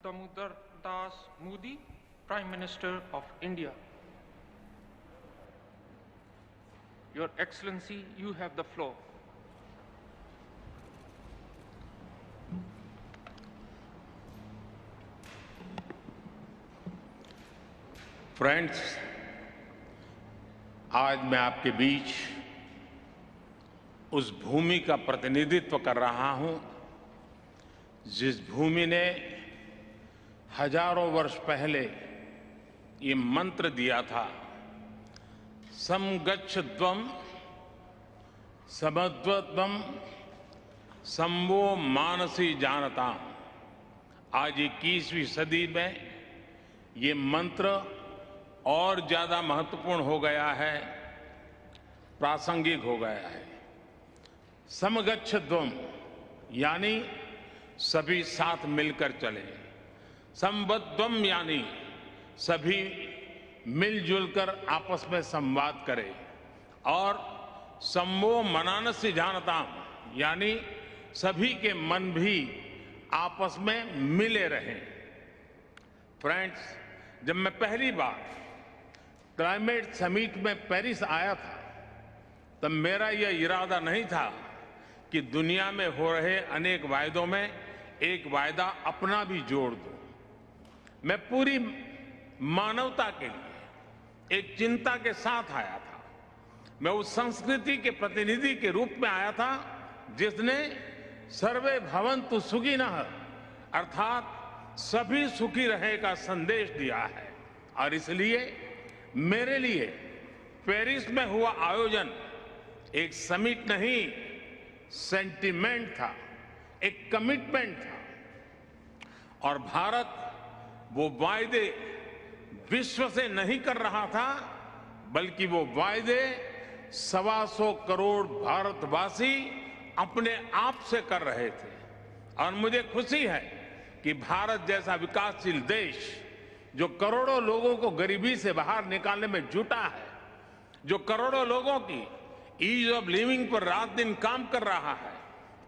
Damodar Das Modi, Prime Minister of India. Your Excellency, you have the floor. Friends, आज मैं आपके बीच उस भूमि का प्रतिनिधित्व कर रहा हूं जिस भूमि ने हजारों वर्ष पहले ये मंत्र दिया था, समगच्छध्वं समध्वत्वं संवो मानसी जानता। आज 21वीं सदी में ये मंत्र और ज्यादा महत्वपूर्ण हो गया है, प्रासंगिक हो गया है। समगच्छध्वं यानी सभी साथ मिलकर चले, संबद्धम यानी सभी मिलजुल कर आपस में संवाद करें, और संवो मनानसी जानता यानी सभी के मन भी आपस में मिले रहें। फ्रेंड्स, जब मैं पहली बार क्लाइमेट समिट में पेरिस आया था तब मेरा यह इरादा नहीं था कि दुनिया में हो रहे अनेक वायदों में एक वायदा अपना भी जोड़ दूं। मैं पूरी मानवता के लिए एक चिंता के साथ आया था। मैं उस संस्कृति के प्रतिनिधि के रूप में आया था जिसने सर्वे भवन्तु सुखिनः अर्थात सभी सुखी रहे का संदेश दिया है। और इसलिए मेरे लिए पेरिस में हुआ आयोजन एक समिट नहीं, सेंटिमेंट था, एक कमिटमेंट था। और भारत वो वायदे विश्व से नहीं कर रहा था, बल्कि वो वायदे 125 करोड़ भारतवासी अपने आप से कर रहे थे। और मुझे खुशी है कि भारत जैसा विकासशील देश जो करोड़ों लोगों को गरीबी से बाहर निकालने में जुटा है, जो करोड़ों लोगों की ईज ऑफ लिविंग पर रात दिन काम कर रहा है,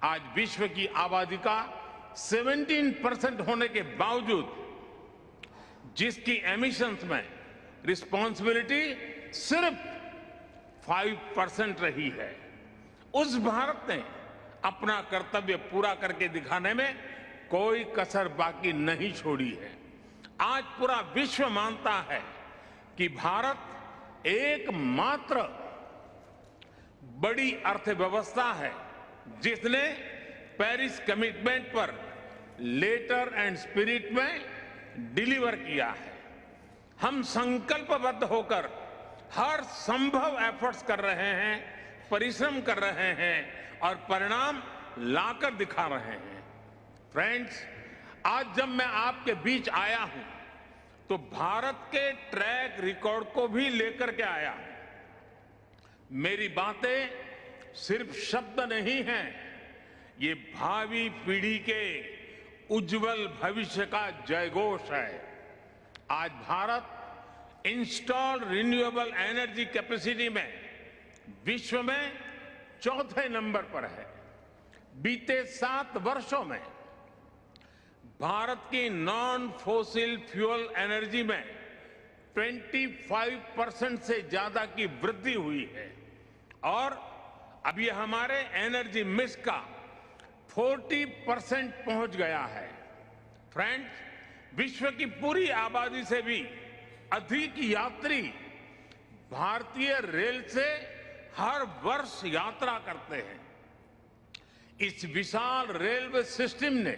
आज विश्व की आबादी का 17% होने के बावजूद जिसकी एमिशंस में रिस्पॉन्सिबिलिटी सिर्फ 5% रही है, उस भारत ने अपना कर्तव्य पूरा करके दिखाने में कोई कसर बाकी नहीं छोड़ी है। आज पूरा विश्व मानता है कि भारत एकमात्र बड़ी अर्थव्यवस्था है जिसने पेरिस कमिटमेंट पर लेटर एंड स्पिरिट में डिलीवर किया है। हम संकल्पबद्ध होकर हर संभव एफर्ट्स कर रहे हैं, परिश्रम कर रहे हैं और परिणाम लाकर दिखा रहे हैं। फ्रेंड्स, आज जब मैं आपके बीच आया हूं तो भारत के ट्रैक रिकॉर्ड को भी लेकर के आया। मेरी बातें सिर्फ शब्द नहीं हैं, ये भावी पीढ़ी के उज्जवल भविष्य का जयघोष है। आज Bharat installed renewable energy capacity में विश्व में चौथे नंबर पर है। बीते 7 वर्षों में भारत की नॉन फॉसिल फ्यूल एनर्जी में 25% से ज्यादा की वृद्धि हुई है, और अब ये हमारे एनर्जी मिक्स का 40% पहुंच गया है। फ्रेंड्स, विश्व की पूरी आबादी से भी अधिक यात्री भारतीय रेल से हर वर्ष यात्रा करते हैं। इस विशाल रेलवे सिस्टम ने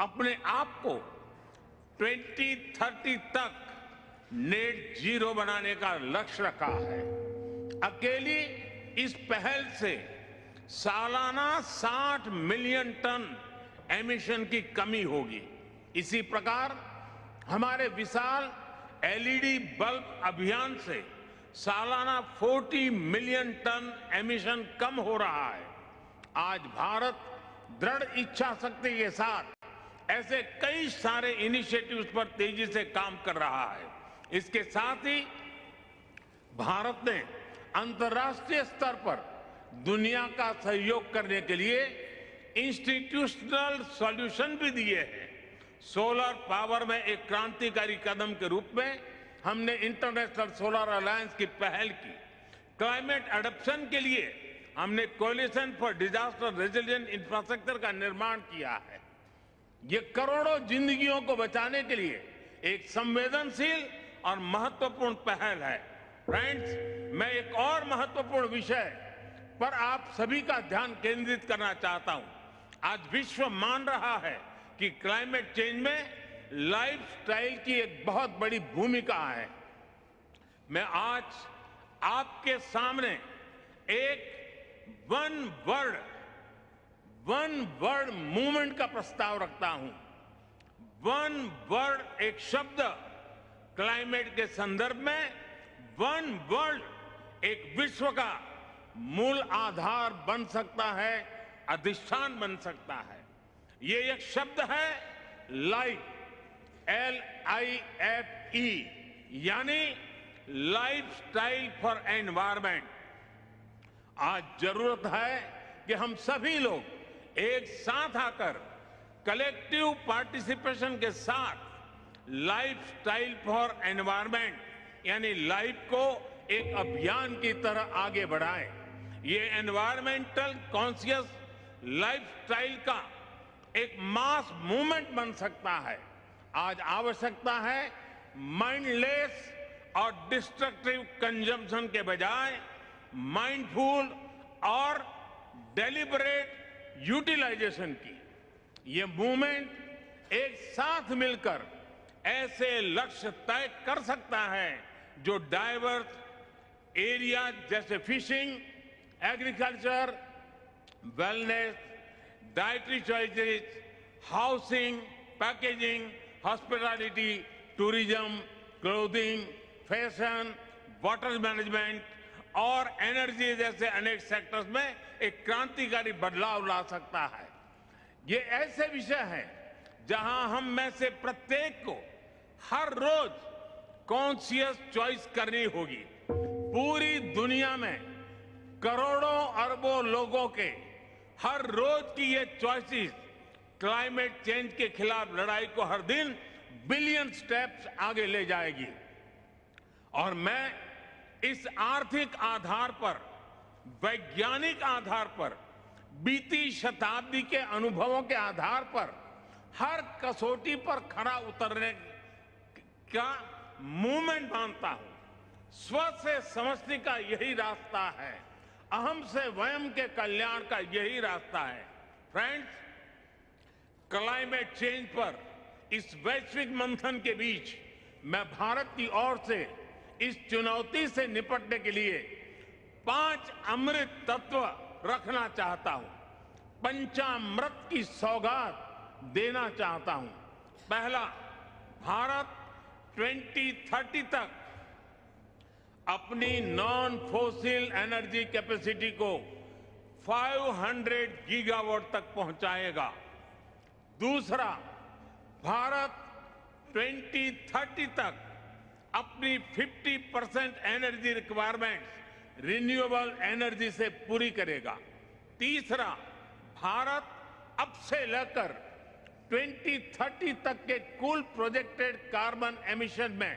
अपने आप को 2030 तक नेट जीरो बनाने का लक्ष्य रखा है। अकेली इस पहल से सालाना 60 मिलियन टन एमिशन की कमी होगी। इसी प्रकार हमारे विशाल एलईडी बल्ब अभियान से सालाना 40 मिलियन टन एमिशन कम हो रहा है। आज भारत दृढ़ इच्छा शक्ति के साथ ऐसे कई सारे इनिशिएटिव्स पर तेजी से काम कर रहा है। इसके साथ ही भारत ने अंतर्राष्ट्रीय स्तर पर दुनिया का सहयोग करने के लिए इंस्टीट्यूशनल सॉल्यूशन भी दिए हैं। सोलर पावर में एक क्रांतिकारी कदम के रूप में हमने इंटरनेशनल सोलर अलायंस की पहल की। क्लाइमेट एडप्शन के लिए हमने coalition for disaster resilient infrastructure का निर्माण किया है। ये करोड़ों जिंदगियों को बचाने के लिए एक संवेदनशील और महत्वपूर्ण पहल है। फ्रेंड्स, मैं एक और महत्वपूर्ण विषय पर आप सभी का ध्यान केंद्रित करना चाहता हूं। आज विश्व मान रहा है कि क्लाइमेट चेंज में लाइफस्टाइल की एक बहुत बड़ी भूमिका है। मैं आज आपके सामने एक वन वर्ड मूवमेंट का प्रस्ताव रखता हूं। वन वर्ड एक शब्द क्लाइमेट के संदर्भ में वन वर्ल्ड एक विश्व का मूल आधार बन सकता है, अधिष्ठान बन सकता है। ये एक शब्द है लाइफ, LIFE, यानी लाइफस्टाइल फॉर एनवायरमेंट। आज जरूरत है कि हम सभी लोग एक साथ आकर कलेक्टिव पार्टिसिपेशन के साथ लाइफस्टाइल फॉर एनवायरमेंट यानी लाइफ को एक अभियान की तरह आगे बढ़ाएं। ये एनवायरमेंटल कॉन्शियस लाइफस्टाइल का एक मास मूवमेंट बन सकता है। आज आवश्यकता है माइंडलेस और डिस्ट्रक्टिव कंजम्पशन के बजाय माइंडफुल और डेलिबरेट यूटिलाइजेशन की। ये मूवमेंट एक साथ मिलकर ऐसे लक्ष्य तय कर सकता है जो डाइवर्स एरिया जैसे fishing, agriculture, wellness, dietary choices, housing, packaging, hospitality, tourism, clothing, fashion, water management और एनर्जी जैसे अनेक सेक्टर्स में एक क्रांतिकारी बदलाव ला सकता है। ये ऐसे विषय हैं जहां हम में से प्रत्येक को हर रोज कॉन्शियस चॉइस करनी होगी। पूरी दुनिया में करोड़ों अरबों लोगों के हर रोज की ये चॉइसेस क्लाइमेट चेंज के खिलाफ लड़ाई को हर दिन बिलियन स्टेप्स आगे ले जाएगी। और मैं इस आर्थिक आधार पर, वैज्ञानिक आधार पर, बीती शताब्दी के अनुभवों के आधार पर हर कसौटी पर खरा उतरने का मूवमेंट मानता हूं। स्व से समष्टि का यही रास्ता है, अहम से वयम के कल्याण का यही रास्ता है। फ्रेंड्स, क्लाइमेट चेंज पर इस वैश्विक मंथन के बीच मैं भारत की ओर से इस चुनौती से निपटने के लिए 5 अमृत तत्व रखना चाहता हूं, पंचामृत की सौगात देना चाहता हूं। पहला, भारत 2030 तक अपनी नॉन फोसिल एनर्जी कैपेसिटी को 500 गीगावाट तक पहुंचाएगा। दूसरा, भारत 2030 तक अपनी 50% एनर्जी रिक्वायरमेंट्स रिन्यूएबल एनर्जी से पूरी करेगा। तीसरा, भारत अब से लेकर 2030 तक के कुल प्रोजेक्टेड कार्बन एमिशन में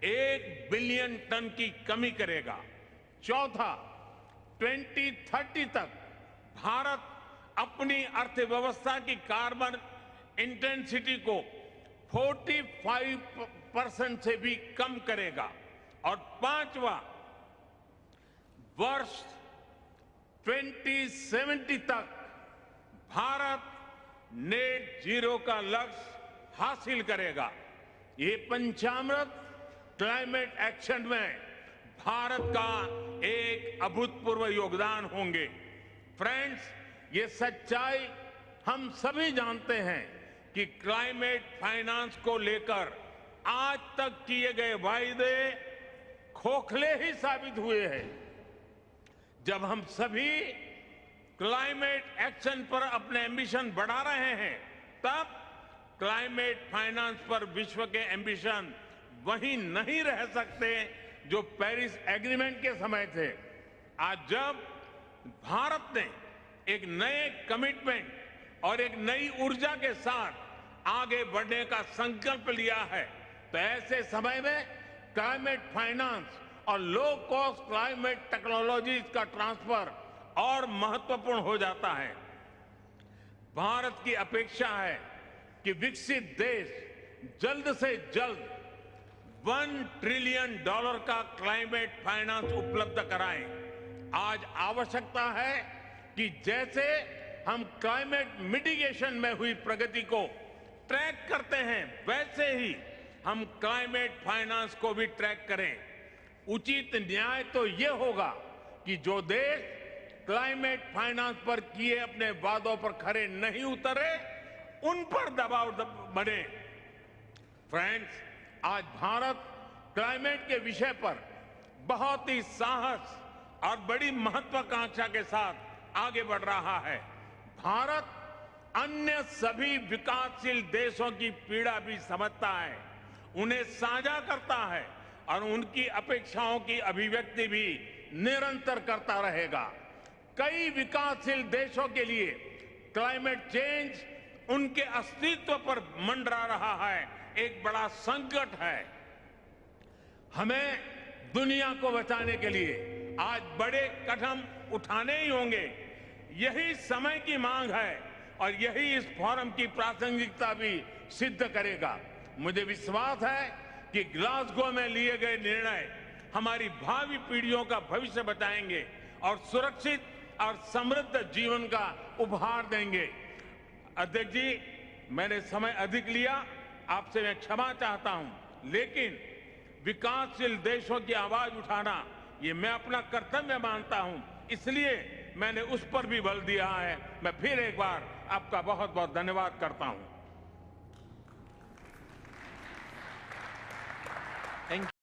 1 बिलियन टन की कमी करेगा। चौथा, 2030 तक भारत अपनी अर्थव्यवस्था की कार्बन इंटेंसिटी को 45% से भी कम करेगा। और पांचवा, वर्ष 2070 तक भारत नेट जीरो का लक्ष्य हासिल करेगा। ये पंचामृत क्लाइमेट एक्शन में भारत का एक अभूतपूर्व योगदान होंगे। फ्रेंड्स, ये सच्चाई हम सभी जानते हैं कि क्लाइमेट फाइनेंस को लेकर आज तक किए गए वायदे खोखले ही साबित हुए हैं। जब हम सभी क्लाइमेट एक्शन पर अपने एम्बिशन बढ़ा रहे हैं, तब क्लाइमेट फाइनेंस पर विश्व के एम्बिशन वहीं नहीं रह सकते जो पेरिस एग्रीमेंट के समय थे। आज जब भारत ने एक नए कमिटमेंट और एक नई ऊर्जा के साथ आगे बढ़ने का संकल्प लिया है, तो ऐसे समय में क्लाइमेट फाइनेंस और लो कॉस्ट क्लाइमेट टेक्नोलॉजीज का ट्रांसफर और महत्वपूर्ण हो जाता है। भारत की अपेक्षा है कि विकसित देश जल्द से जल्द $1 ट्रिलियन का क्लाइमेट फाइनेंस उपलब्ध कराएं। आज आवश्यकता है कि जैसे हम क्लाइमेट मिटिगेशन में हुई प्रगति को ट्रैक करते हैं, वैसे ही हम क्लाइमेट फाइनेंस को भी ट्रैक करें। उचित न्याय तो ये होगा कि जो देश क्लाइमेट फाइनेंस पर किए अपने वादों पर खरे नहीं उतरे, उन पर दबाव बने। फ्रेंड्स, आज भारत क्लाइमेट के विषय पर बहुत ही साहस और बड़ी महत्वाकांक्षा के साथ आगे बढ़ रहा है। भारत अन्य सभी विकासशील देशों की पीड़ा भी समझता है, उन्हें साझा करता है और उनकी अपेक्षाओं की अभिव्यक्ति भी निरंतर करता रहेगा। कई विकासशील देशों के लिए क्लाइमेट चेंज उनके अस्तित्व पर मंडरा रहा है, एक बड़ा संकट है। हमें दुनिया को बचाने के लिए आज बड़े कदम उठाने ही होंगे। यही समय की मांग है और यही इस फोरम की प्रासंगिकता भी सिद्ध करेगा। मुझे विश्वास है कि ग्लासगो में लिए गए निर्णय हमारी भावी पीढ़ियों का भविष्य बचाएंगे और सुरक्षित और समृद्ध जीवन का उपहार देंगे। अध्यक्ष जी, मैंने समय अधिक लिया, आपसे मैं क्षमा चाहता हूं, लेकिन विकासशील देशों की आवाज उठाना ये मैं अपना कर्तव्य मानता हूं, इसलिए मैंने उस पर भी बल दिया है। मैं फिर एक बार आपका बहुत बहुत धन्यवाद करता हूं। Thank